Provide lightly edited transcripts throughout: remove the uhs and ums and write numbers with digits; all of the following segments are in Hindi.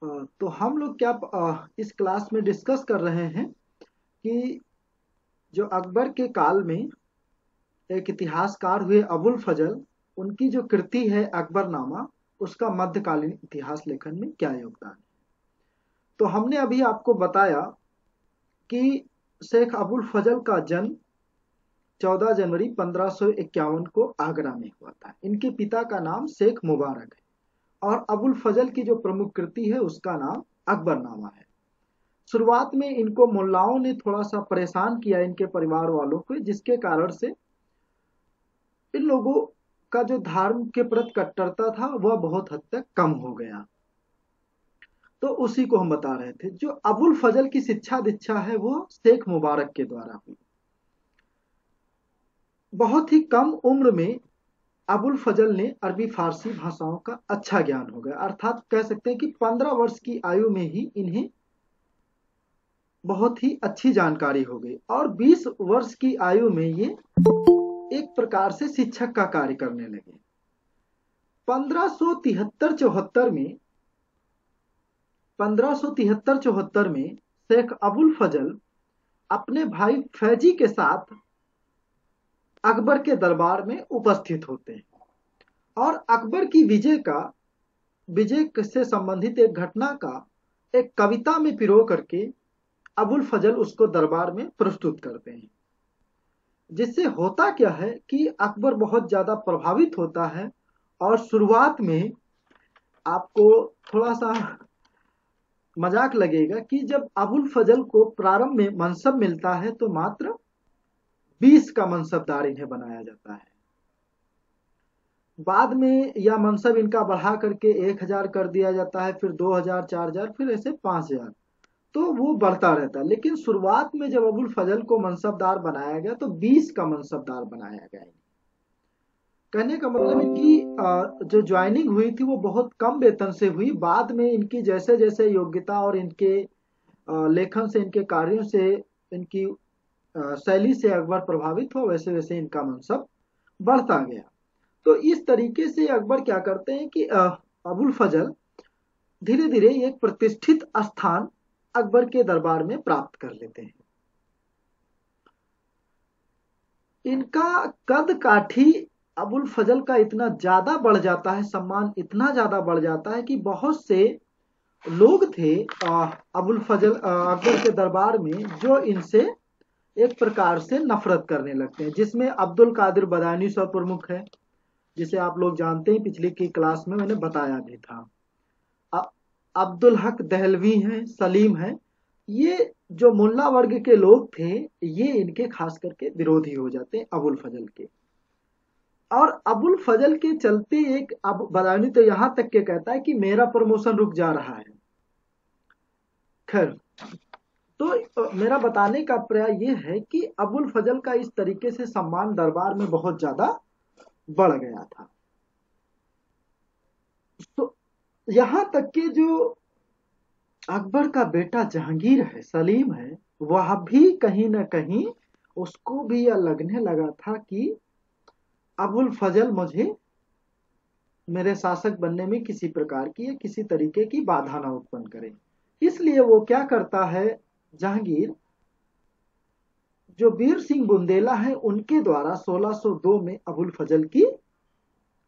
तो हम लोग क्या इस क्लास में डिस्कस कर रहे हैं कि जो अकबर के काल में एक इतिहासकार हुए अबुल फजल, उनकी जो कृति है अकबरनामा, उसका मध्यकालीन इतिहास लेखन में क्या योगदान है। तो हमने अभी आपको बताया कि शेख अबुल फजल का जन्म 14 जनवरी 1551 को आगरा में हुआ था। इनके पिता का नाम शेख मुबारक है और अबुल फजल की जो प्रमुख कृति है उसका नाम अकबरनामा है। शुरुआत में इनको मुल्लाओं ने थोड़ा सा परेशान किया, इनके परिवार वालों को, जिसके कारण से इन लोगों का जो धर्म के प्रति कट्टरता था वह बहुत हद तक कम हो गया। तो उसी को हम बता रहे थे। जो अबुल फजल की शिक्षा दीक्षा है वो शेख मुबारक के द्वारा हुई। बहुत ही कम उम्र में अबुल फजल ने अरबी फारसी भाषाओं का अच्छा ज्ञान हो गया, अर्थात कह सकते हैं कि 15 वर्ष की आयु में ही इन्हें बहुत ही अच्छी जानकारी हो गई और 20 वर्ष की आयु में ये एक प्रकार से शिक्षक का कार्य करने लगे। 1573-74 में शेख अबुल फजल अपने भाई फैजी के साथ अकबर के दरबार में उपस्थित होते हैं और अकबर की विजय से संबंधित एक घटना का एक कविता में पिरो करके अबुल फजल उसको दरबार में प्रस्तुत करते हैं। जिससे होता क्या है कि अकबर बहुत ज्यादा प्रभावित होता है और शुरुआत में आपको थोड़ा सा मजाक लगेगा कि जब अबुल फजल को प्रारंभ में मनसब मिलता है तो मात्र 20 का मनसबदार इन्हें बनाया जाता है। बाद में यह मनसब इनका बढ़ा करके 1000 कर दिया जाता है, फिर 2000, 4000, फिर ऐसे 5000, तो वो बढ़ता रहता है। लेकिन शुरुआत में जब अबुल फजल को मनसबदार बनाया गया तो 20 का मनसबदार बनाया गया। कहने का मतलब इनकी जो ज्वाइनिंग हुई थी वो बहुत कम वेतन से हुई। बाद में इनकी जैसे जैसे योग्यता और इनके लेखन से, इनके कार्यों से, इनकी शैली से अकबर प्रभावित हुआ, वैसे वैसे इनका मनसब बढ़ता गया। तो इस तरीके से अकबर क्या करते हैं कि अबुल फजल धीरे धीरे एक प्रतिष्ठित स्थान अकबर के दरबार में प्राप्त कर लेते हैं। इनका कद काठी अबुल फजल का इतना ज्यादा बढ़ जाता है, सम्मान इतना ज्यादा बढ़ जाता है कि बहुत से लोग थे अबुल फजल अकबर के दरबार में जो इनसे एक प्रकार से नफरत करने लगते हैं, जिसमें अब्दुल कादिर बदायूनी सब प्रमुख है, जिसे आप लोग जानते हैं, पिछली की क्लास में मैंने बताया भी था। अब्दुल हक दहलवी हैं, सलीम हैं, ये जो मुल्ला वर्ग के लोग थे ये इनके खास करके विरोधी हो जाते हैं अबुल फजल के। और अबुल फजल के चलते एक अब बदायूनी तो यहां तक के कहता है कि मेरा प्रमोशन रुक जा रहा है। खैर, तो मेरा बताने का प्रयास ये है कि अबुल फजल का इस तरीके से सम्मान दरबार में बहुत ज्यादा बढ़ गया था। तो यहां तक कि जो अकबर का बेटा जहांगीर है, सलीम है, वह भी कहीं ना कहीं उसको भी यह लगने लगा था कि अबुल फजल मुझे मेरे शासक बनने में किसी प्रकार की या किसी तरीके की बाधा ना उत्पन्न करे। इसलिए वो क्या करता है, जहांगीर जो वीर सिंह बुंदेला है उनके द्वारा 1602 में अबुल फजल की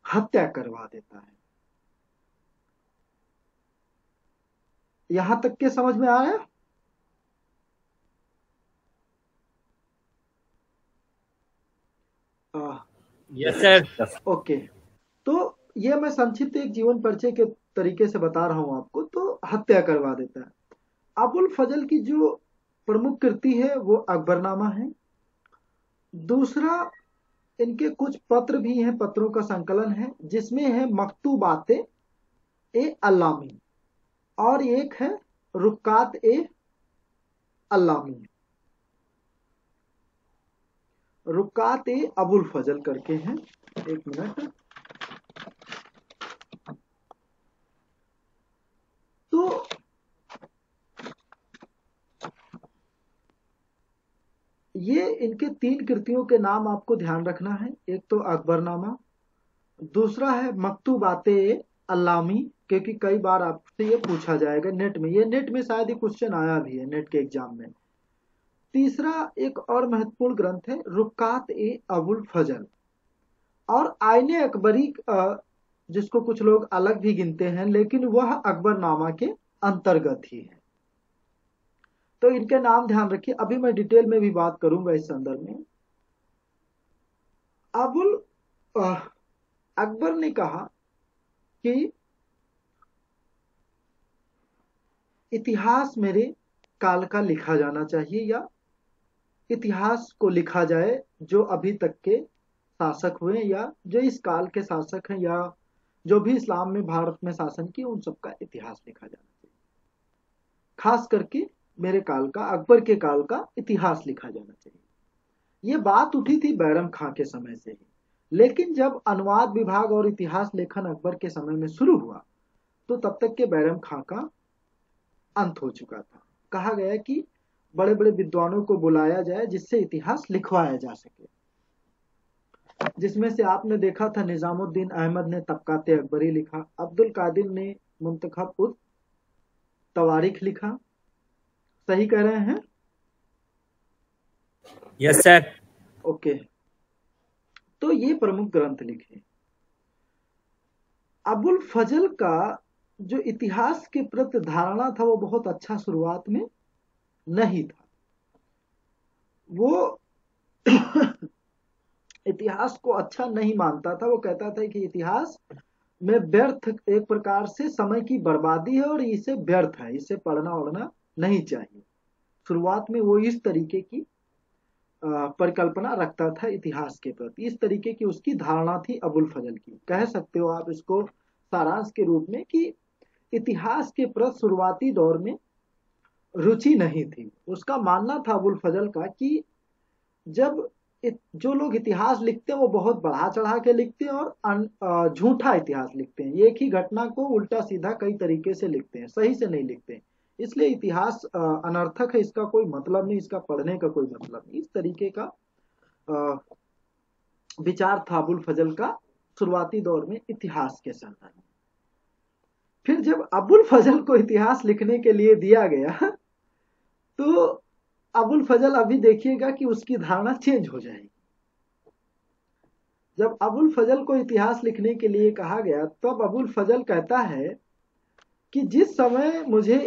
हत्या करवा देता है। यहां तक के समझ में आया? Yes sir. ओके, तो ये मैं संक्षिप्त एक जीवन परिचय के तरीके से बता रहा हूं आपको। तो हत्या करवा देता है। अबुल फजल की जो प्रमुख कृति है वो अकबरनामा है। दूसरा, इनके कुछ पत्र भी हैं, पत्रों का संकलन है जिसमें है मकतूबाते ए अल्लामी और एक है रुकात ए अल्लामी, रुकात ए अबुल फजल करके हैं। एक मिनट। तो ये इनके 3 कृतियों के नाम आपको ध्यान रखना है। एक तो अकबरनामा, दूसरा है मकतूबाते अल्लामी क्योंकि कई बार आपसे ये पूछा जाएगा नेट में, ये नेट में शायद ये क्वेश्चन आया भी है नेट के एग्जाम में। तीसरा एक और महत्वपूर्ण ग्रंथ है रुकात ए अबुल फजल और आईने अकबरी, जिसको कुछ लोग अलग भी गिनते हैं, लेकिन वह अकबरनामा के अंतर्गत ही है। तो इनके नाम ध्यान रखिए, अभी मैं डिटेल में भी बात करूंगा इस संदर्भ में। अबुल अकबर ने कहा कि इतिहास मेरे काल का लिखा जाना चाहिए, या इतिहास को लिखा जाए जो अभी तक के शासक हुए या जो इस काल के शासक हैं, या जो भी इस्लाम में भारत में शासन किए, उन सबका इतिहास लिखा जाना चाहिए। खास करके मेरे काल का, अकबर के काल का इतिहास लिखा जाना चाहिए। ये बात उठी थी बैरम खां के समय से ही, लेकिन जब अनुवाद विभाग और इतिहास लेखन अकबर के समय में शुरू हुआ तो तब तक के बैरम खां का अंत हो चुका था। कहा गया कि बड़े बड़े विद्वानों को बुलाया जाए जिससे इतिहास लिखवाया जा सके, जिसमें से आपने देखा था निजामुद्दीन अहमद ने तबकाते अकबरी लिखा, अब्दुल कादिर ने मुंतखब उस तवारीख लिखा। सही कह रहे हैं? Yes sir. ओके, तो ये प्रमुख ग्रंथ लिखे। अबुल फजल का जो इतिहास के प्रति धारणा था वो बहुत अच्छा शुरुआत में नहीं था। वो इतिहास को अच्छा नहीं मानता था। वो कहता था कि इतिहास में व्यर्थ, एक प्रकार से समय की बर्बादी है और इसे व्यर्थ है, इसे पढ़ना वढ़ना नहीं चाहिए। शुरुआत में वो इस तरीके की परिकल्पना रखता था इतिहास के प्रति, इस तरीके की उसकी धारणा थी अबुल फजल की। कह सकते हो आप इसको सारांश के रूप में कि इतिहास के प्रति शुरुआती दौर में रुचि नहीं थी। उसका मानना था अबुल फजल का कि जब जो लोग इतिहास लिखते हैं वो बहुत बढ़ा चढ़ा के लिखते हैं और झूठा इतिहास लिखते हैं। एक ही घटना को उल्टा सीधा कई तरीके से लिखते हैं, सही से नहीं लिखते हैं। इसलिए इतिहास अनर्थक है, इसका कोई मतलब नहीं, इसका पढ़ने का कोई मतलब नहीं। इस तरीके का विचार था अबुल फजल का शुरुआती दौर में इतिहास के संदर्भ में। फिर जब अबुल फजल को इतिहास लिखने के लिए दिया गया तो अबुल फजल, अभी देखिएगा कि उसकी धारणा चेंज हो जाएगी। जब अबुल फजल को इतिहास लिखने के लिए कहा गया तब अबुल फजल कहता है कि जिस समय मुझसे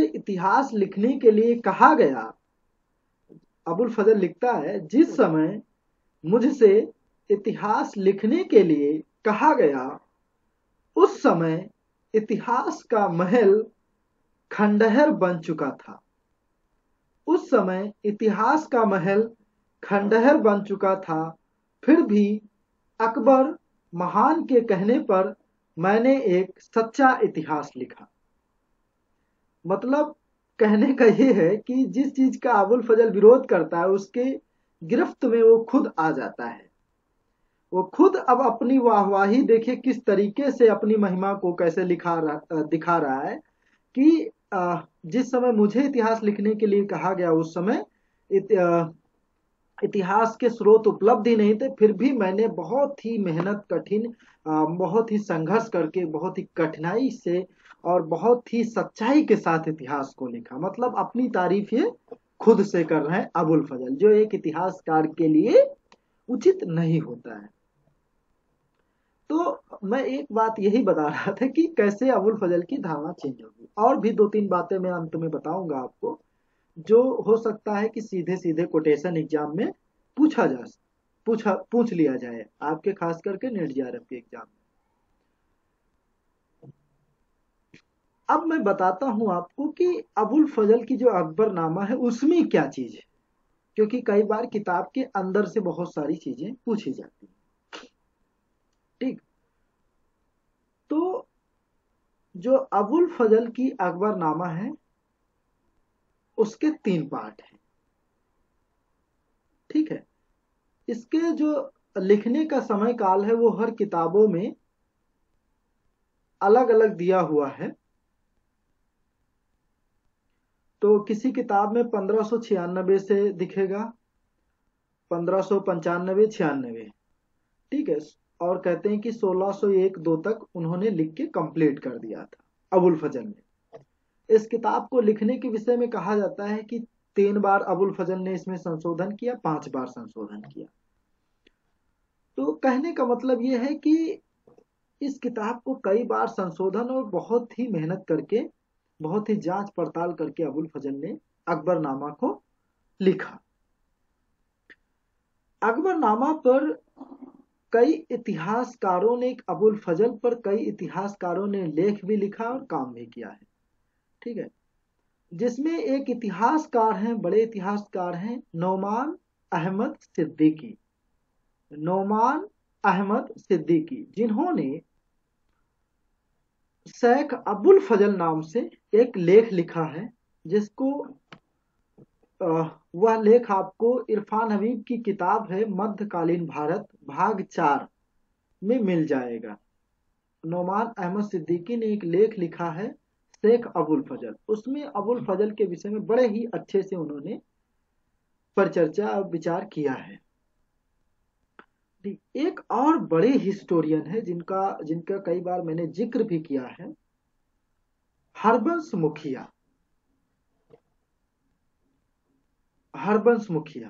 इतिहास लिखने के लिए कहा गया, अबुल फजल लिखता है, जिस समय मुझसे इतिहास लिखने के लिए कहा गया उस समय इतिहास का महल खंडहर बन चुका था। उस समय इतिहास का महल खंडहर बन चुका था। फिर भी अकबर महान के कहने पर मैंने एक सच्चा इतिहास लिखा। मतलब कहने का ये है कि जिस चीज का अबुल फजल विरोध करता है उसके गिरफ्त में वो खुद आ जाता है। वो खुद अब अपनी वाहवाही देखिए किस तरीके से अपनी महिमा को कैसे दिखा रहा है कि जिस समय मुझे इतिहास लिखने के लिए कहा गया उस समय इतिहास के स्रोत उपलब्ध ही नहीं थे, फिर भी मैंने बहुत ही मेहनत कठिन, बहुत ही संघर्ष करके, बहुत ही कठिनाई से और बहुत ही सच्चाई के साथ इतिहास को लिखा। मतलब अपनी तारीफ ये खुद से कर रहे हैं अबुल फजल, जो एक इतिहासकार के लिए उचित नहीं होता है। तो मैं एक बात यही बता रहा था कि कैसे अबुल फजल की धारणा चेंज होगी। और भी दो तीन बातें मैं अंत में बताऊंगा आपको, जो हो सकता है कि सीधे सीधे कोटेशन एग्जाम में पूछ लिया जाए, आपके खास करके नेट जेआरएफ के एग्जाम में। अब मैं बताता हूं आपको कि अबुल फजल की जो अकबरनामा है उसमें क्या चीज है, क्योंकि कई बार किताब के अंदर से बहुत सारी चीजें पूछी जाती हैं। ठीक, तो जो अबुल फजल की अकबरनामा है उसके 3 पार्ट हैं। ठीक है, इसके जो लिखने का समय काल है वो हर किताबों में अलग अलग दिया हुआ है। तो किसी किताब में 1596 से दिखेगा, 1595, 96। ठीक है, और कहते हैं कि 1601-2 तक उन्होंने लिख के कंप्लीट कर दिया था अबुल फजल ने। इस किताब को लिखने के विषय में कहा जाता है कि 3 बार अबुल फजल ने इसमें संशोधन किया, 5 बार संशोधन किया। तो कहने का मतलब यह है कि इस किताब को कई बार संशोधन और बहुत ही मेहनत करके, बहुत ही जांच पड़ताल करके अबुल फजल ने अकबरनामा को लिखा। अकबरनामा पर कई इतिहासकारों ने, अबुल फजल पर कई इतिहासकारों ने लेख भी लिखा और काम भी किया है। ठीक है, जिसमें एक इतिहासकार हैं, बड़े इतिहासकार हैं, नोमान अहमद सिद्दीकी। नोमान अहमद सिद्दीकी, जिन्होंने शेख अबुल फजल नाम से एक लेख लिखा है, जिसको वह लेख आपको इरफान हबीब की किताब है मध्यकालीन भारत भाग 4 में मिल जाएगा। नोमान अहमद सिद्दीकी ने एक लेख लिखा है शेख अबुल फजल, उसमें अबुल फजल के विषय में बड़े ही अच्छे से उन्होंने परिचर्चा और विचार किया है। एक और बड़े हिस्टोरियन है जिनका जिनका कई बार मैंने जिक्र भी किया है, हरबंश मुखिया। हरबंश मुखिया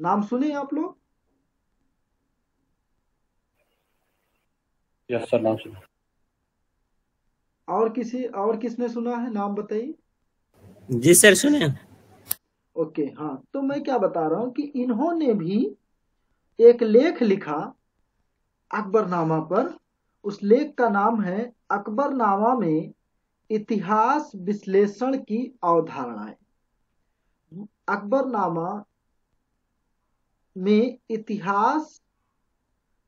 नाम सुने आप लोग? यस सर, नाम सुना। और किसने सुना है, नाम बताइए। जी सर, सुने। ओके, हाँ, तो मैं क्या बता रहा हूं कि इन्होंने भी एक लेख लिखा अकबरनामा पर। उस लेख का नाम है अकबरनामा में इतिहास विश्लेषण की अवधारणाएं। अकबरनामा में इतिहास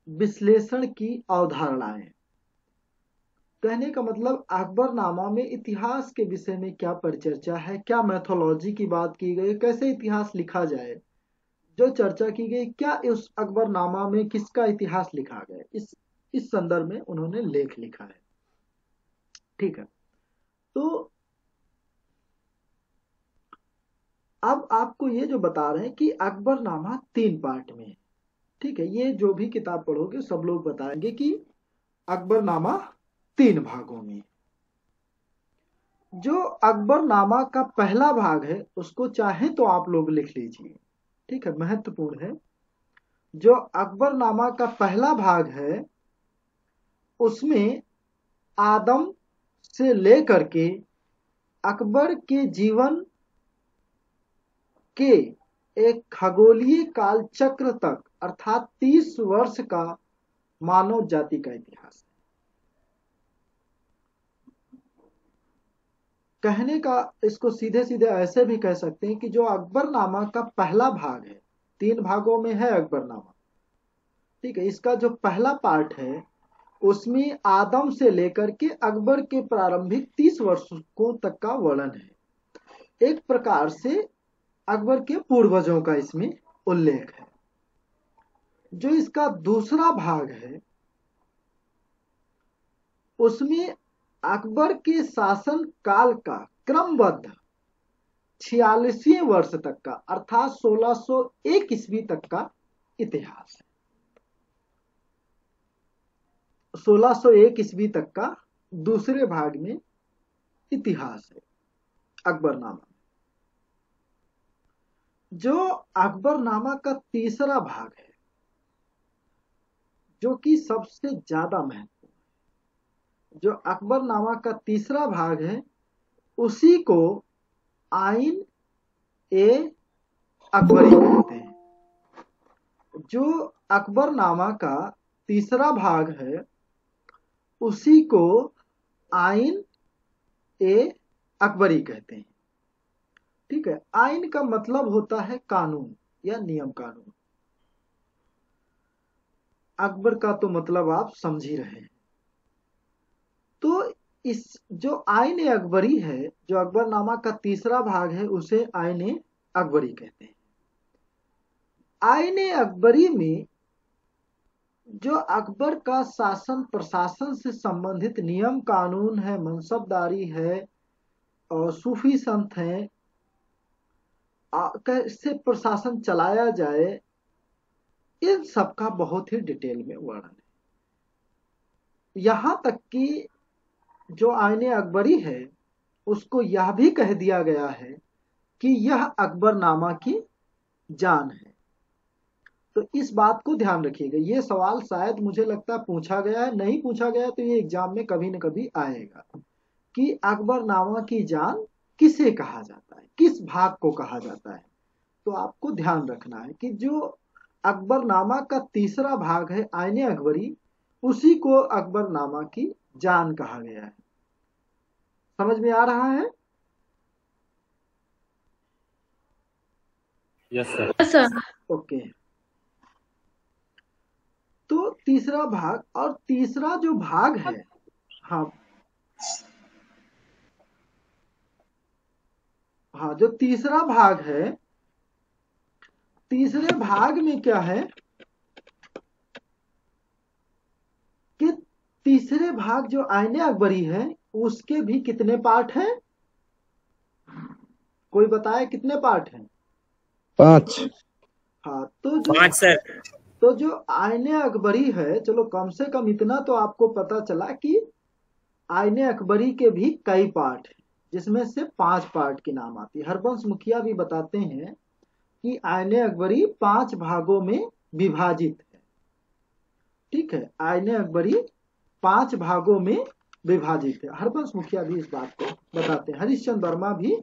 विश्लेषण की अवधारणाएं, कहने का मतलब अकबरनामा में इतिहास के विषय में क्या परिचर्चा है, क्या मैथोलॉजी की बात की गई, कैसे इतिहास लिखा जाए, जो चर्चा की गई, क्या उस अकबरनामा में किसका इतिहास लिखा गया, इस संदर्भ में उन्होंने लेख लिखा है। ठीक है, तो अब आपको ये जो बता रहे हैं कि अकबरनामा 3 पार्ट में है। ठीक है, ये जो भी किताब पढ़ोगे सब लोग बताएंगे कि अकबरनामा 3 भागों में। जो अकबरनामा का पहला भाग है उसको चाहे तो आप लोग लिख लीजिए। ठीक है, महत्वपूर्ण है। जो अकबरनामा का पहला भाग है उसमें आदम से लेकर के अकबर के जीवन के एक खगोलीय काल चक्र तक, अर्थात 30 वर्ष का मानव जाति का इतिहास है। कहने का इसको सीधे सीधे ऐसे भी कह सकते हैं कि जो अकबरनामा का पहला भाग है, 3 भागों में है अकबरनामा। ठीक है, इसका जो पहला पार्ट है उसमें आदम से लेकर के अकबर के प्रारंभिक 30 वर्षों तक का वर्णन है। एक प्रकार से अकबर के पूर्वजों का इसमें उल्लेख है। जो इसका दूसरा भाग है उसमें अकबर के शासन काल का क्रमबद्ध 46वें वर्ष तक का, अर्थात 1601 ईस्वी तक का इतिहास है। 1601 ईस्वी तक का दूसरे भाग में इतिहास है अकबरनामा। जो अकबरनामा का तीसरा भाग है, जो कि सबसे ज्यादा महत्वपूर्ण है, जो अकबरनामा का तीसरा भाग है उसी को आइन ए अकबरी कहते हैं। जो अकबरनामा का तीसरा भाग है उसी को आइन ए अकबरी कहते हैं। ठीक है, आइन का मतलब होता है कानून या नियम कानून। अकबर का तो मतलब आप समझ ही रहे हैं। तो इस जो आइन ए अकबरी है, जो अकबरनामा का तीसरा भाग है उसे आइन ए अकबरी कहते हैं। आइन ए अकबरी में जो अकबर का शासन प्रशासन से संबंधित नियम कानून है, मनसबदारी है और सूफी संत हैं, कैसे प्रशासन चलाया जाए, इन सब का बहुत ही डिटेल में वर्णन है। यहां तक कि जो आईने अकबरी है उसको यह भी कह दिया गया है कि यह अकबरनामा की जान है। तो इस बात को ध्यान रखिएगा, ये सवाल शायद मुझे लगता है पूछा गया है, नहीं पूछा गया तो ये एग्जाम में कभी न कभी आएगा कि अकबरनामा की जान किसे कहा जाता है, किस भाग को कहा जाता है। तो आपको ध्यान रखना है कि जो अकबरनामा का तीसरा भाग है आईने अकबरी, उसी को अकबरनामा की जान कहा गया है। समझ में आ रहा है? Yes sir. Yes sir. Okay. तो तीसरा भाग, और तीसरा जो भाग है, हाँ हाँ, जो तीसरा भाग है, तीसरे भाग में क्या है कि तीसरे भाग जो आईने अकबरी है उसके भी कितने पार्ट हैं? कोई बताए कितने पार्ट हैं? 5। हाँ, 5 सर। तो जो आईने अकबरी है, चलो कम से कम इतना तो आपको पता चला कि आईने अकबरी के भी कई पार्ट हैं, जिसमें से 5 पार्ट की नाम आती है। हरबंश मुखिया भी बताते हैं कि आईने अकबरी 5 भागों में विभाजित है। ठीक है, आईने अकबरी 5 भागों में विभाजित है। हरबंश मुखिया भी इस बात को बताते हैं। हरिश्चंद्र वर्मा भी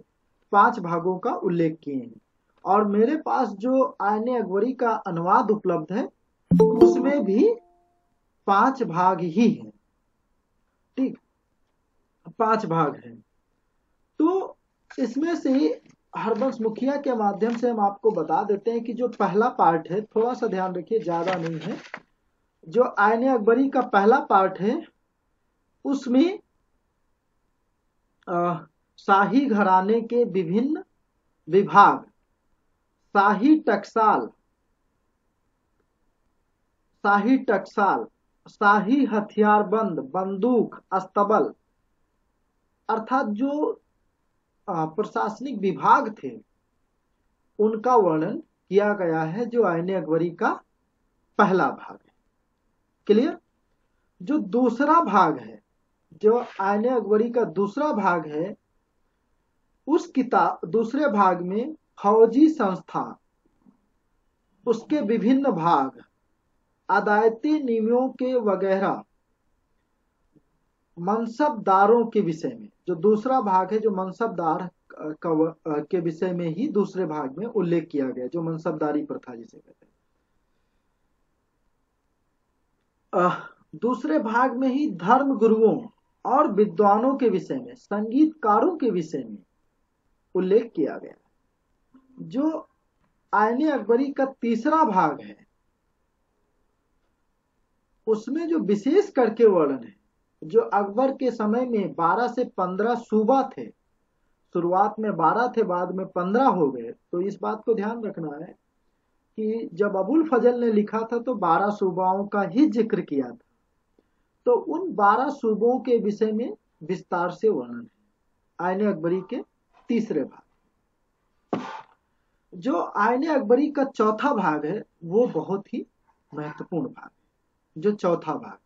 5 भागों का उल्लेख किए हैं। और मेरे पास जो आईने अकबरी का अनुवाद उपलब्ध है उसमें भी 5 भाग ही हैं। ठीक, 5 भाग हैं। तो इसमें से हरबंश मुखिया के माध्यम से हम आपको बता देते हैं कि जो पहला पार्ट है, थोड़ा सा ध्यान रखिए, ज्यादा नहीं है। जो आईने अकबरी का पहला पार्ट है उसमें शाही घराने के विभिन्न विभाग, शाही टकसाल, शाही टकसाल, शाही हथियारबंद, बंदूक, अस्तबल, अर्थात जो प्रशासनिक विभाग थे उनका वर्णन किया गया है, जो आईने अकबरी का पहला भाग है। क्लियर? जो दूसरा भाग है, जो आईने अकबरी का दूसरा भाग है, उस किताब दूसरे भाग में फौजी संस्था, उसके विभिन्न भाग, अदायती नियमों के वगैरह, मनसबदारों के विषय में, जो दूसरा भाग है जो मनसबदार के विषय में ही दूसरे भाग में उल्लेख किया गया, जो मनसबदारी प्रथा जिसे कहते हैं। दूसरे भाग में ही धर्म गुरुओं और विद्वानों के विषय में, संगीतकारों के विषय में उल्लेख किया गया। जो आईने अकबरी का तीसरा भाग है उसमें जो विशेष करके वर्णन है, जो अकबर के समय में 12 से 15 सूबा थे, शुरुआत में 12 थे, बाद में 15 हो गए। तो इस बात को ध्यान रखना है कि जब अबुल फजल ने लिखा था तो 12 सूबाओं का ही जिक्र किया था। तो उन 12 सूबों के विषय में विस्तार से वर्णन है आईने अकबरी के तीसरे भाग। जो आईने अकबरी का चौथा भाग है वो बहुत ही महत्वपूर्ण भाग है, जो चौथा भाग है।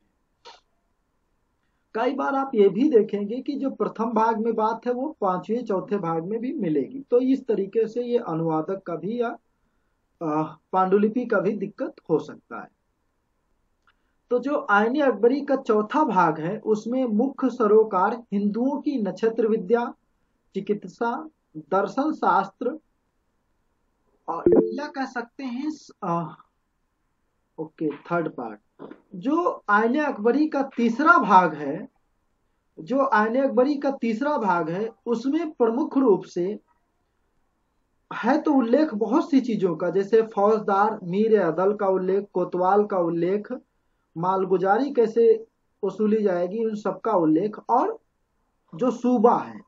कई बार आप ये भी देखेंगे कि जो प्रथम भाग में बात है वो पांचवें चौथे भाग में भी मिलेगी। तो इस तरीके से ये अनुवादक का भी या पांडुलिपि का भी दिक्कत हो सकता है। तो जो आईने अकबरी का चौथा भाग है उसमें मुख्य सरोकार हिंदुओं की नक्षत्र विद्या, चिकित्सा, दर्शन शास्त्र, और या कह सकते हैं ओके, थर्ड पार्ट। जो आईने अकबरी का तीसरा भाग है, जो आईने अकबरी का तीसरा भाग है उसमें प्रमुख रूप से है तो उल्लेख बहुत सी चीजों का, जैसे फौजदार मीर अदल का उल्लेख, कोतवाल का उल्लेख, मालगुजारी कैसे वसूली जाएगी उन सबका उल्लेख, और जो सूबा है,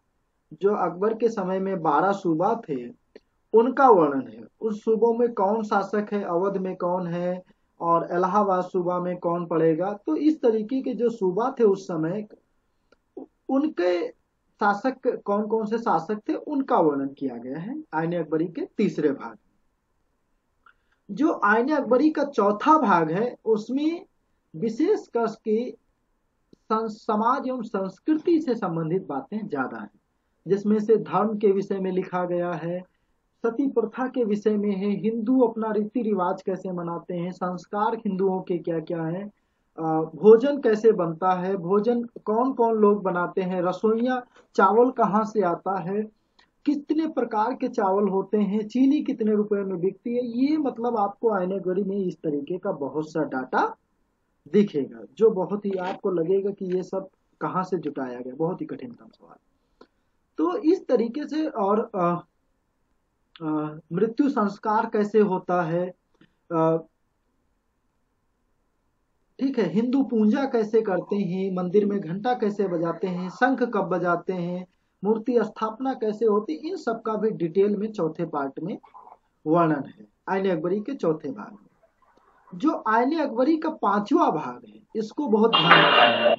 जो अकबर के समय में 12 सूबा थे उनका वर्णन है। उस सूबों में कौन शासक है, अवध में कौन है और इलाहाबाद सूबा में कौन पड़ेगा। तो इस तरीके के जो सूबा थे उस समय, उनके शासक कौन कौन से शासक थे उनका वर्णन किया गया है आईने अकबरी के तीसरे भाग। जो आईने अकबरी का चौथा भाग है उसमें विशेष कर के समाज एवं संस्कृति से संबंधित बातें ज्यादा हैं, जिसमें से धर्म के विषय में लिखा गया है, सती प्रथा के विषय में है, हिंदू अपना रीति रिवाज कैसे मनाते हैं, संस्कार हिंदुओं के क्या क्या है, भोजन कैसे बनता है, भोजन कौन कौन लोग बनाते हैं, रसोइया चावल कहाँ से आता है, कितने प्रकार के चावल होते हैं, चीनी कितने रुपए में बिकती है। ये मतलब आपको आईने अकबरी में इस तरीके का बहुत सा डाटा दिखेगा, जो बहुत ही आपको लगेगा कि ये सब कहाँ से जुटाया गया, बहुत ही कठिनतम सवाल। तो इस तरीके से और मृत्यु संस्कार कैसे होता है, ठीक है, हिंदू पूजा कैसे करते हैं, मंदिर में घंटा कैसे बजाते हैं, शंख कब बजाते हैं, मूर्ति स्थापना कैसे होती, इन सब का भी डिटेल में चौथे पार्ट में वर्णन है आईने अकबरी के चौथे भाग में। जो आईने अकबरी का पांचवा भाग है इसको बहुत ध्यान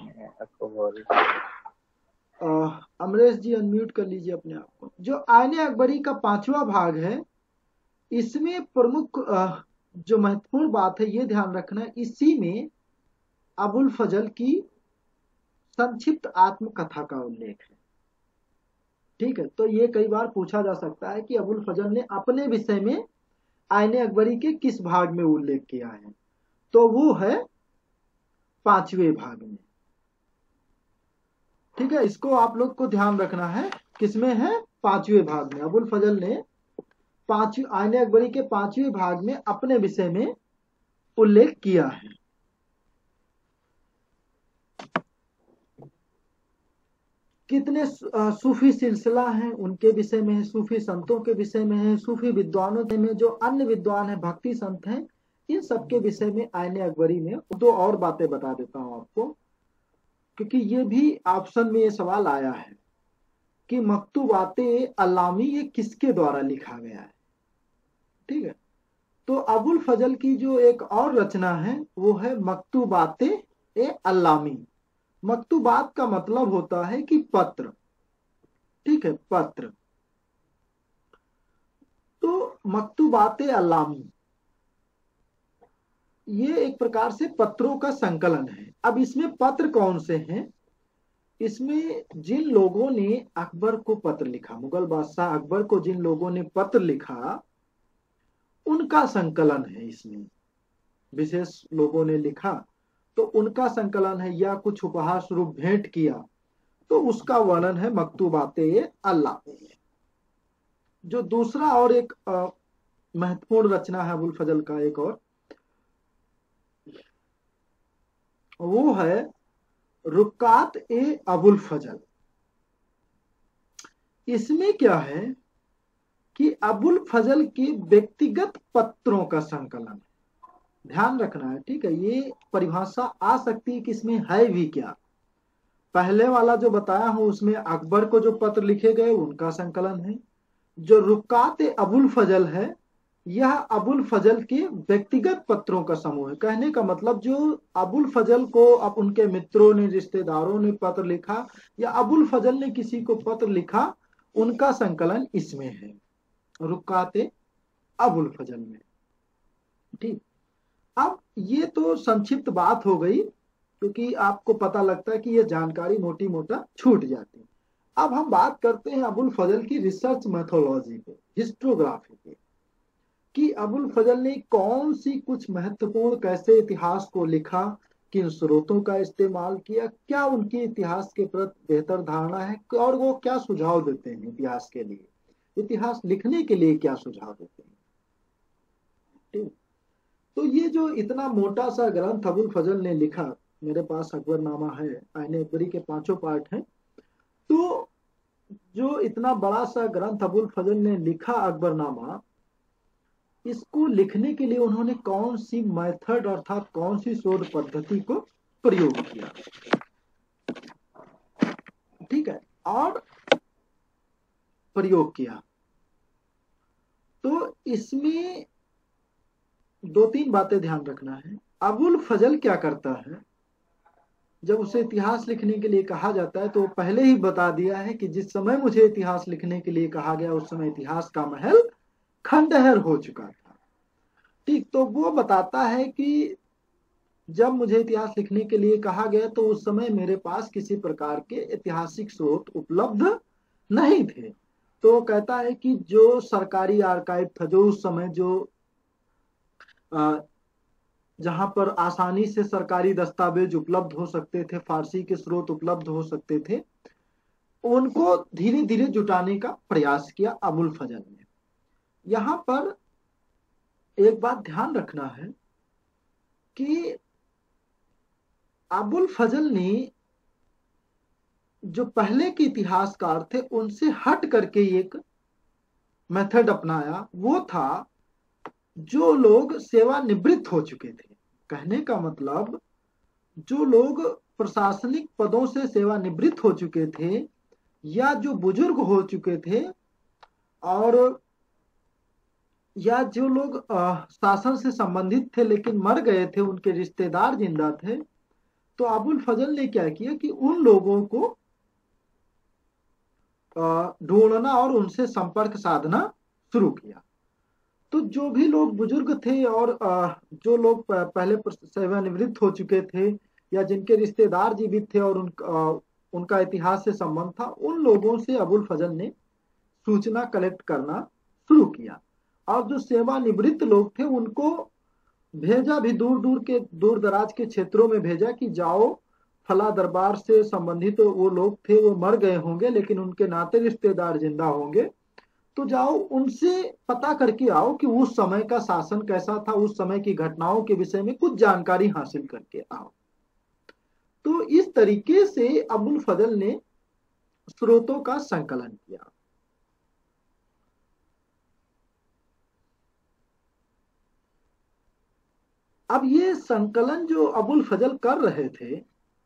अमरेश जी अनम्यूट कर लीजिए अपने आप को। जो आईने अकबरी का पांचवा भाग है इसमें प्रमुख जो महत्वपूर्ण बात है ये ध्यान रखना, इसी में अबुल फजल की संक्षिप्त आत्मकथा का उल्लेख है। ठीक है, तो ये कई बार पूछा जा सकता है कि अबुल फजल ने अपने विषय में आईने अकबरी के किस भाग में उल्लेख किया है, तो वो है पांचवें भाग में। ठीक है, इसको आप लोग को ध्यान रखना है, किसमें है, पांचवें भाग में। अबुल फजल ने आईने अकबरी के पांचवें भाग में अपने विषय में उल्लेख किया है। कितने सूफी सिलसिला हैं उनके विषय में है, सूफी संतों के विषय में है, सूफी विद्वानों के में जो अन्य विद्वान हैं, भक्ति संत हैं, इन सब के विषय में आईने अकबरी में दो और बातें बता देता हूं आपको, क्योंकि ये भी ऑप्शन में ये सवाल आया है कि मकतूबाते अल्लामी ये किसके द्वारा लिखा गया है। ठीक है, तो अबुल फजल की जो एक और रचना है वो है मकतूबाते अल्लामी। मकतूबात का मतलब होता है कि पत्र, ठीक है, पत्र। तो मकतूबाते अल्लामी ये एक प्रकार से पत्रों का संकलन है। अब इसमें पत्र कौन से हैं, इसमें जिन लोगों ने अकबर को पत्र लिखा, मुगल बादशाह अकबर को जिन लोगों ने पत्र लिखा उनका संकलन है। इसमें विशेष लोगों ने लिखा तो उनका संकलन है, या कुछ उपहार स्वरूप भेंट किया तो उसका वर्णन है मकतूबाते अल्लाह। जो दूसरा और एक महत्वपूर्ण रचना है अबुल फजल का एक और, वो है रुकात अबुल फजल। इसमें क्या है कि अबुल फजल के व्यक्तिगत पत्रों का संकलन है। ध्यान रखना है, ठीक है, ये परिभाषा आ सकती है कि इसमें है भी क्या। पहले वाला जो बताया हूं उसमें अकबर को जो पत्र लिखे गए उनका संकलन है। जो रुकात अबुल फजल है यह अबुल फजल के व्यक्तिगत पत्रों का समूह है। कहने का मतलब जो अबुल फजल को अब उनके मित्रों ने, रिश्तेदारों ने पत्र लिखा या अबुल फजल ने किसी को पत्र लिखा, उनका संकलन इसमें है, रुकात अबुल फजल में। ठीक, अब ये तो संक्षिप्त बात हो गई, क्योंकि आपको पता लगता है कि ये जानकारी मोटी मोटा छूट जाती है। अब हम बात करते हैं अबुल फजल की रिसर्च मेथोलॉजी पे, हिस्टोग्राफी पे, कि अबुल फजल ने कौन सी कुछ महत्वपूर्ण कैसे इतिहास को लिखा, किन स्रोतों का इस्तेमाल किया, क्या उनकी इतिहास के प्रति बेहतर धारणा है, और वो क्या सुझाव देते हैं इतिहास के लिए, इतिहास लिखने के लिए क्या सुझाव देते हैं। ठीक, तो ये जो इतना मोटा सा ग्रंथ अबुल फजल ने लिखा, मेरे पास अकबरनामा है, आईने अकबरी के 5 पार्ट हैं, तो जो इतना बड़ा सा ग्रंथ अबुल फजल ने लिखा अकबरनामा, इसको लिखने के लिए उन्होंने कौन सी मेथड अर्थात कौन सी शोध पद्धति को प्रयोग किया, ठीक है, और प्रयोग किया। तो इसमें 2-3 बातें ध्यान रखना है। अबुल फजल क्या करता है, जब उसे इतिहास लिखने के लिए कहा जाता है तो पहले ही बता दिया है कि जिस समय मुझे इतिहास लिखने के लिए कहा गया उस समय इतिहास का महल खंडहर हो चुका था। ठीक, तो वो बताता है कि जब मुझे इतिहास लिखने के लिए कहा गया तो उस समय मेरे पास किसी प्रकार के ऐतिहासिक स्रोत उपलब्ध नहीं थे। तो कहता है कि जो सरकारी आर्काइव था, जो उस समय जो जहां पर आसानी से सरकारी दस्तावेज उपलब्ध हो सकते थे, फारसी के स्रोत उपलब्ध हो सकते थे, उनको धीरे धीरे जुटाने का प्रयास किया अबुल फजल ने। यहां पर एक बात ध्यान रखना है कि अबुल फजल ने जो पहले के इतिहासकार थे उनसे हट करके एक मेथड अपनाया। वो था जो लोग सेवानिवृत्त हो चुके थे, कहने का मतलब जो लोग प्रशासनिक पदों से सेवानिवृत्त हो चुके थे या जो बुजुर्ग हो चुके थे, और या जो लोग शासन से संबंधित थे लेकिन मर गए थे, उनके रिश्तेदार जिंदा थे, तो अबुल फजल ने क्या किया कि उन लोगों को ढूंढना और उनसे संपर्क साधना शुरू किया। तो जो भी लोग बुजुर्ग थे और जो लोग पहले सेवानिवृत्त हो चुके थे या जिनके रिश्तेदार जीवित थे और उनका इतिहास से संबंध था, उन लोगों से अबुल फजल ने सूचना कलेक्ट करना शुरू किया। और जो सेवानिवृत्त लोग थे उनको भेजा भी, दूर दराज के क्षेत्रों में भेजा कि जाओ, फला दरबार से संबंधित तो वो लोग थे, वो मर गए होंगे लेकिन उनके नाते रिश्तेदार जिंदा होंगे, तो जाओ उनसे पता करके आओ कि उस समय का शासन कैसा था, उस समय की घटनाओं के विषय में कुछ जानकारी हासिल करके आओ। तो इस तरीके से अबुल फजल ने स्रोतों का संकलन किया। अब ये संकलन जो अबुल फजल कर रहे थे,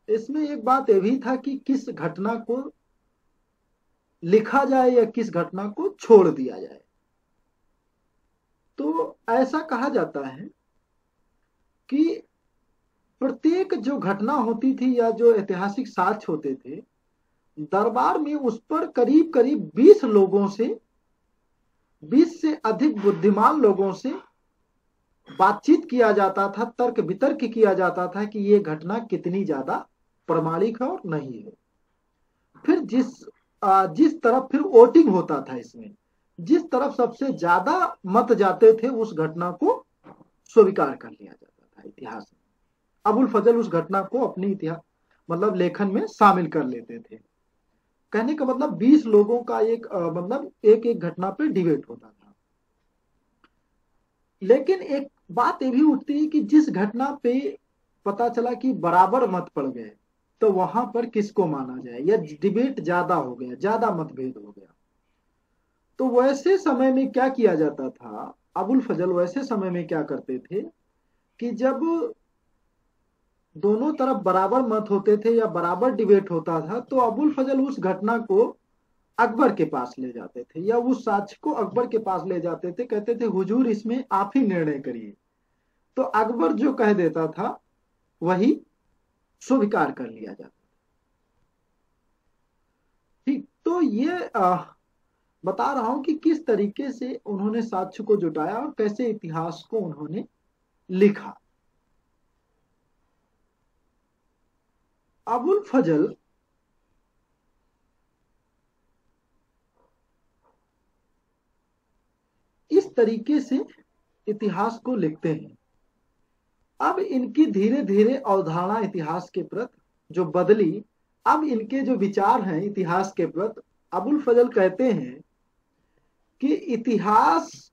इसमें एक बात यह भी था कि किस घटना को लिखा जाए या किस घटना को छोड़ दिया जाए। तो ऐसा कहा जाता है कि प्रत्येक जो घटना होती थी या जो ऐतिहासिक साक्ष्य होते थे, दरबार में उस पर करीब करीब 20 लोगों से, 20 से अधिक बुद्धिमान लोगों से बातचीत किया जाता था, तर्क वितर्क किया जाता था कि ये घटना कितनी ज्यादा प्रमाणिक है और नहीं है। फिर जिस तरफ फिर वोटिंग होता था, इसमें जिस तरफ सबसे ज्यादा मत जाते थे उस घटना को स्वीकार कर लिया जाता था इतिहास में। अबुल फजल उस घटना को अपनी इतिहास मतलब लेखन में शामिल कर लेते थे। कहने का मतलब 20 लोगों का एक मतलब एक एक घटना पे डिबेट होता था। लेकिन एक बात ये भी उठती है कि जिस घटना पे पता चला कि बराबर मत पड़ गए, तो वहां पर किसको माना जाए, या डिबेट ज्यादा हो गया, ज्यादा मतभेद हो गया, तो वैसे समय में क्या किया जाता था, अबुल फजल वैसे समय में क्या करते थे कि जब दोनों तरफ बराबर मत होते थे या बराबर डिबेट होता था, तो अबुल फजल उस घटना को अकबर के पास ले जाते थे या उस साक्ष्य को अकबर के पास ले जाते थे। कहते थे हुजूर इसमें आप ही निर्णय करिए। तो अकबर जो कह देता था वही स्वीकार कर लिया जाता। ठीक, तो ये बता रहा हूं कि किस तरीके से उन्होंने साक्ष्य को जुटाया और कैसे इतिहास को उन्होंने लिखा। अबुल फजल इस तरीके से इतिहास को लिखते हैं। अब इनकी धीरे धीरे अवधारणा इतिहास के प्रति जो बदली, अब इनके जो विचार हैं इतिहास के प्रति, अबुल फजल कहते हैं कि इतिहास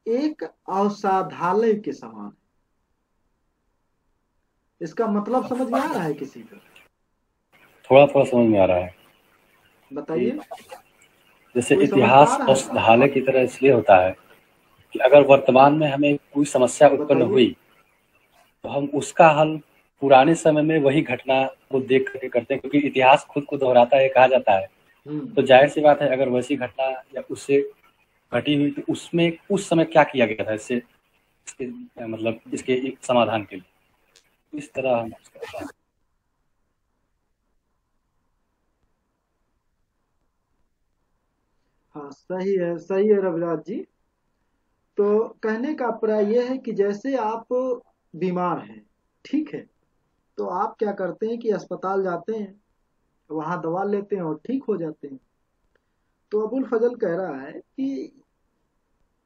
एक औषधालय के समान है। इसका मतलब समझ में आ रहा है किसी को? थोड़ा थोड़ा समझ में आ रहा है। बताइए। जैसे कोई समझ पा इतिहास रहा है? औषधालय की तरह इसलिए होता है कि अगर वर्तमान में हमें कोई समस्या उत्पन्न बताइए। हुई तो हम उसका हल पुराने समय में वही घटना को देख करके करते हैं, क्योंकि इतिहास खुद को दोहराता है कहा जाता है। तो जाहिर सी बात है अगर वैसी घटना या उससे घटी हुई तो उसमें उस समय क्या किया गया था इसके मतलब इसके समाधान के लिए, इस तरह हम हाँ, सही है, सही है रविराज जी। तो कहने का अभिप्राय यह है कि जैसे आप बीमार हैं, ठीक है, तो आप क्या करते हैं कि अस्पताल जाते हैं, वहां दवा लेते हैं और ठीक हो जाते हैं। तो अबुल फजल कह रहा है कि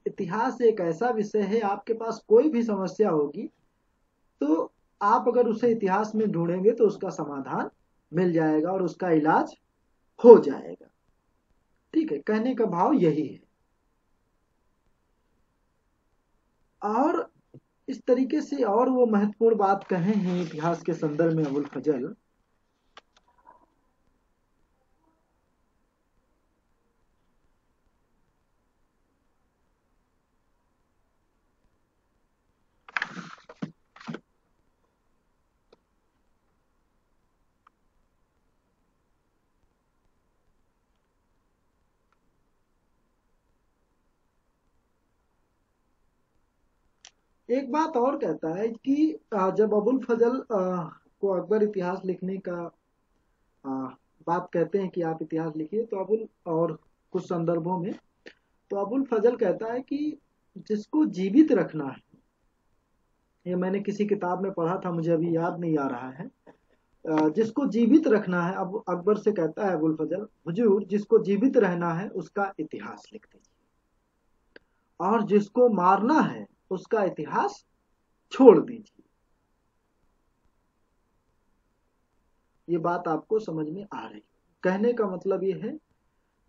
इतिहास एक ऐसा विषय है, आपके पास कोई भी समस्या होगी तो आप अगर उसे इतिहास में ढूंढेंगे तो उसका समाधान मिल जाएगा और उसका इलाज हो जाएगा। ठीक है, कहने का भाव यही है। और इस तरीके से और वो महत्वपूर्ण बात कहे हैं इतिहास के संदर्भ में अबुल फजल। एक बात और कहता है कि जब अबुल फजल को अकबर इतिहास लिखने का आ, बात कहते हैं कि आप इतिहास लिखिए, तो अबुल और कुछ संदर्भों में तो अबुल फजल कहता है कि जिसको जीवित रखना है, ये मैंने किसी किताब में पढ़ा था, मुझे अभी याद नहीं आ रहा है, जिसको जीवित रखना है, अब अकबर से कहता है अबुल फजल, हुजूर जिसको जीवित रहना है उसका इतिहास लिख दीजिए, और जिसको मारना है उसका इतिहास छोड़ दीजिए। ये बात आपको समझ में आ रही है। कहने का मतलब ये है,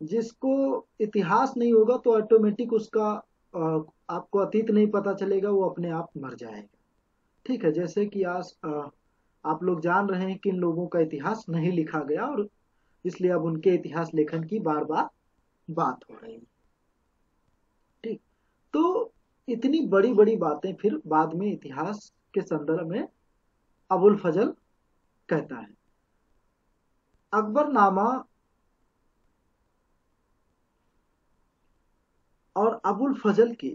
जिसको इतिहास नहीं होगा तो ऑटोमेटिक उसका आपको अतीत नहीं पता चलेगा, वो अपने आप मर जाएगा। ठीक है, जैसे कि आज आप लोग जान रहे हैं कि इन लोगों का इतिहास नहीं लिखा गया और इसलिए अब उनके इतिहास लेखन की बार बार बात हो रही है। ठीक, तो इतनी बड़ी बड़ी बातें फिर बाद में इतिहास के संदर्भ में अबुल फजल कहता है। अकबरनामा और अबुल फजल की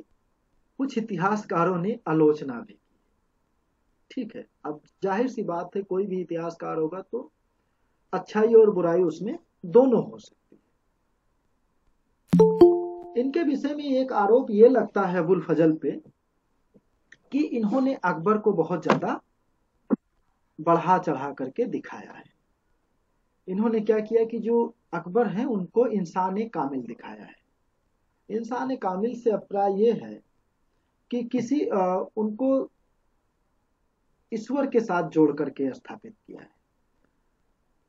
कुछ इतिहासकारों ने आलोचना भी की। ठीक है, अब जाहिर सी बात है, कोई भी इतिहासकार होगा तो अच्छाई और बुराई उसमें दोनों हो सकती है। इनके विषय में एक आरोप ये लगता है अबुल फजल पे कि इन्होंने अकबर को बहुत ज्यादा बढ़ा चढ़ा करके दिखाया है। इन्होंने क्या किया कि जो अकबर हैं उनको इंसान कामिल दिखाया है। इंसान कामिल से अभिप्राय ये है कि किसी उनको ईश्वर के साथ जोड़ करके स्थापित किया है।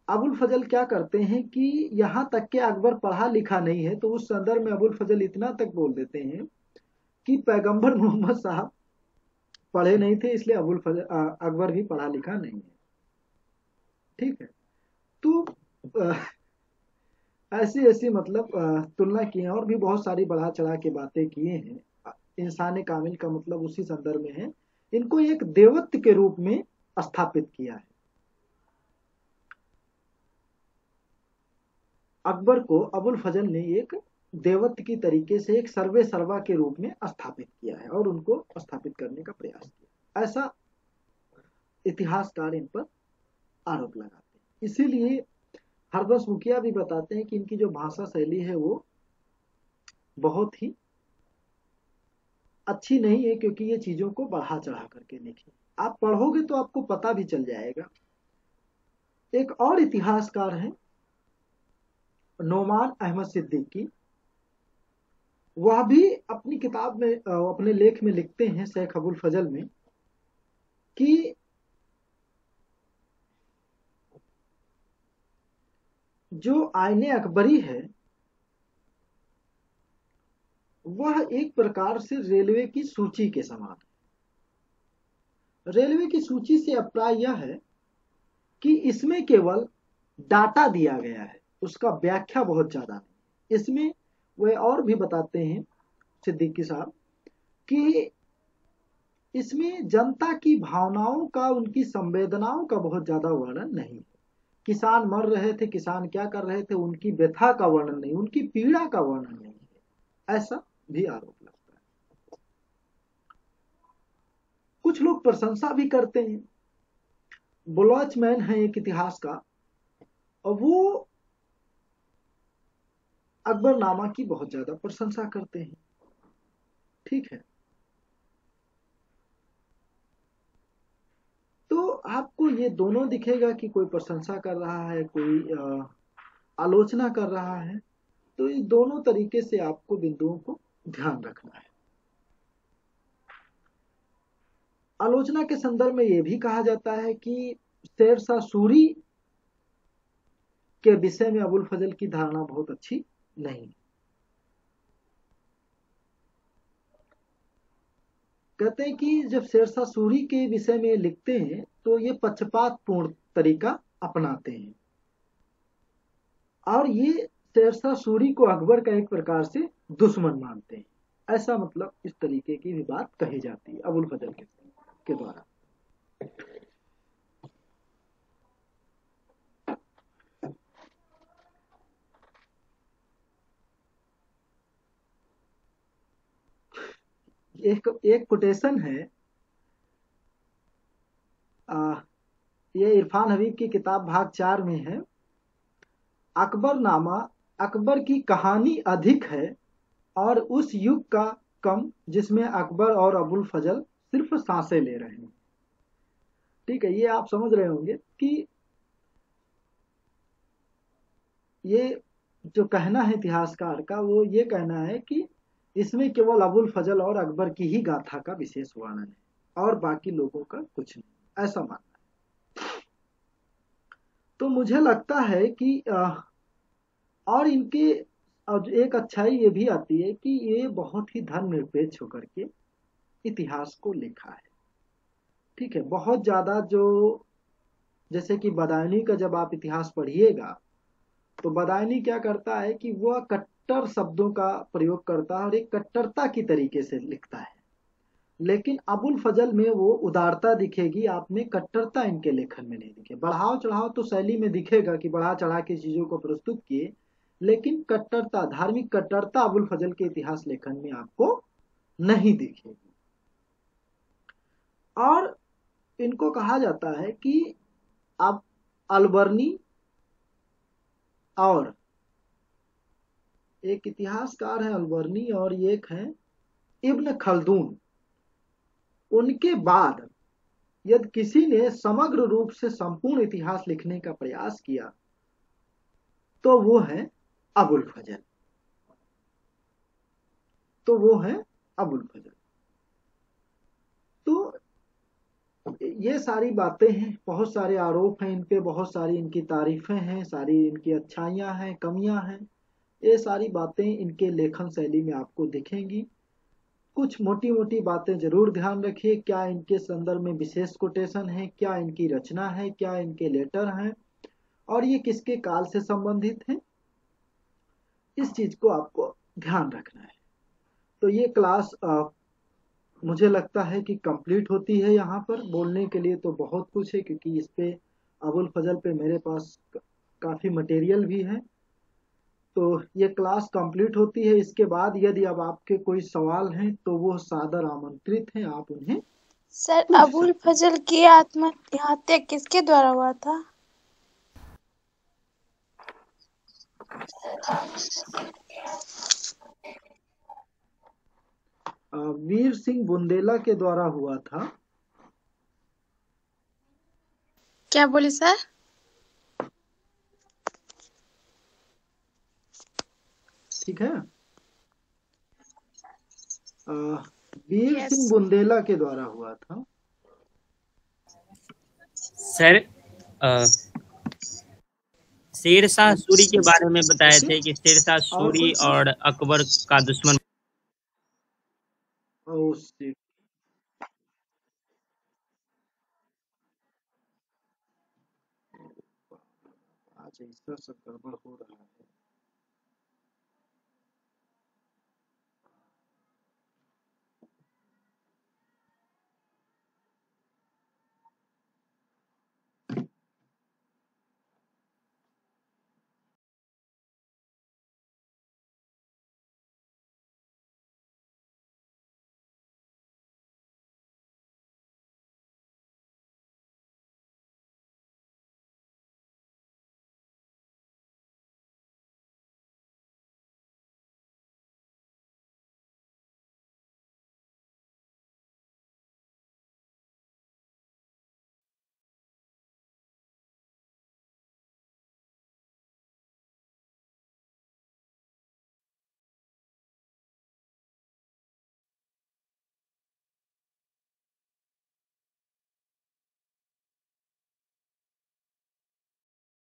अबुल फजल क्या करते हैं कि यहां तक के अकबर पढ़ा लिखा नहीं है, तो उस संदर्भ में अबुल फजल इतना तक बोल देते हैं कि पैगंबर मोहम्मद साहब पढ़े नहीं थे, इसलिए अकबर भी पढ़ा लिखा नहीं है। ठीक है, तो ऐसी ऐसी मतलब तुलना की है और भी बहुत सारी बढ़ा चढ़ा के बातें किए हैं। इंसान कामिल का मतलब उसी संदर्भ में है, इनको एक देवत्व के रूप में स्थापित किया है। अकबर को अबुल फजल ने एक देवत्व की तरीके से एक सर्वे सर्वा के रूप में स्थापित किया है और उनको स्थापित करने का प्रयास किया, ऐसा इतिहासकार इन पर आरोप लगाते हैं। इसीलिए हरबंस मुखिया भी बताते हैं कि इनकी जो भाषा शैली है वो बहुत ही अच्छी नहीं है, क्योंकि ये चीजों को बढ़ा चढ़ा करके लिखे। आप पढ़ोगे तो आपको पता भी चल जाएगा। एक और इतिहासकार हैं नोमान अहमद सिद्दीकी, वह भी अपनी किताब में अपने लेख में लिखते हैं शेख अबुल फजल में कि जो आईने अकबरी है वह एक प्रकार से रेलवे की सूची के समान है। रेलवे की सूची से अभिप्राय यह है कि इसमें केवल डाटा दिया गया है, उसका व्याख्या बहुत ज्यादा नहीं। इसमें वे और भी बताते हैं सिद्दीकी साहब कि इसमें जनता की भावनाओं का, उनकी संवेदनाओं का बहुत ज्यादा वर्णन नहीं है। किसान मर रहे थे, किसान क्या कर रहे थे, उनकी व्यथा का वर्णन नहीं, उनकी पीड़ा का वर्णन नहीं है, ऐसा भी आरोप लगता है। कुछ लोग प्रशंसा भी करते हैं। बुलॉचमैन है एक इतिहास का, और वो अकबरनामा की बहुत ज्यादा प्रशंसा करते हैं। ठीक है। तो आपको ये दोनों दिखेगा कि कोई प्रशंसा कर रहा है, कोई आलोचना कर रहा है। तो ये दोनों तरीके से आपको बिंदुओं को ध्यान रखना है। आलोचना के संदर्भ में यह भी कहा जाता है कि शेरशाह सूरी के विषय में अबुल फजल की धारणा बहुत अच्छी नहीं। कहते हैं कि जब शेरशाह सूरी के विषय में लिखते हैं तो ये पक्षपात पूर्ण तरीका अपनाते हैं और ये शेरशाह सूरी को अकबर का एक प्रकार से दुश्मन मानते हैं। ऐसा मतलब इस तरीके की भी बात कही जाती है अबुल फजल के द्वारा। एक कोटेशन है, ये इरफान हबीब की किताब भाग 4 में है। अकबरनामा अकबर की कहानी अधिक है और उस युग का कम जिसमें अकबर और अबुल फजल सिर्फ सांसें ले रहे हैं। ठीक है, ये आप समझ रहे होंगे कि ये जो कहना है इतिहासकार का वो ये कहना है कि इसमें केवल अबुल फजल और अकबर की ही गाथा का विशेष वर्णन है और बाकी लोगों का कुछ नहीं, ऐसा मानना है। तो मुझे लगता है कि और इनके एक अच्छाई ये भी आती है कि ये बहुत ही धर्मनिरपेक्ष होकर के इतिहास को लिखा है। ठीक है, बहुत ज्यादा जो जैसे कि बदायूनी का जब आप इतिहास पढ़िएगा तो बदायूनी क्या करता है कि वह कट्टर शब्दों का प्रयोग करता है और एक कट्टरता की तरीके से लिखता है। लेकिन अबुल फजल में वो उदारता दिखेगी, आप में कट्टरता इनके लेखन में नहीं दिखे। बढ़ाव चढ़ाव तो शैली में दिखेगा कि बढ़ा चढ़ा के चीजों को प्रस्तुत किए, लेकिन कट्टरता, धार्मिक कट्टरता अबुल फजल के इतिहास लेखन में आपको नहीं दिखेगी। और इनको कहा जाता है कि अब अलबर्नी और एक इतिहासकार है अलबर्नी और एक है इब्न खल्दून, उनके बाद यदि किसी ने समग्र रूप से संपूर्ण इतिहास लिखने का प्रयास किया तो वो है अबुल फजल। तो वो है अबुल फजल। तो ये सारी बातें हैं, बहुत सारे आरोप हैं इन पे, बहुत सारी इनकी तारीफें हैं, सारी इनकी अच्छाइयां हैं, कमियां हैं। ये सारी बातें इनके लेखन शैली में आपको दिखेंगी। कुछ मोटी मोटी बातें जरूर ध्यान रखिए, क्या इनके संदर्भ में विशेष कोटेशन है, क्या इनकी रचना है, क्या इनके लेटर हैं और ये किसके काल से संबंधित हैं, इस चीज को आपको ध्यान रखना है। तो ये क्लास मुझे लगता है कि कंप्लीट होती है। यहाँ पर बोलने के लिए तो बहुत कुछ है क्योंकि इस पे अबुल फजल पे मेरे पास काफी मटेरियल भी है। तो ये क्लास कंप्लीट होती है। इसके बाद यदि अब आपके कोई सवाल हैं तो वो सादर आमंत्रित हैं, आप उन्हें सर पूछ अबुल सकते हैं। फजल की आत्महत्या किसके द्वारा हुआ था? वीर सिंह बुंदेला के द्वारा हुआ था। क्या बोले सर? ठीक है, वीर यस। सिंह बुंदेला के द्वारा हुआ था। सर शेरशाह सूरी के बारे में बताए थे कि शेरशाह और सूरी और अकबर का दुश्मन। उससे आज ऐसा सब गड़बड़ हो रहा है।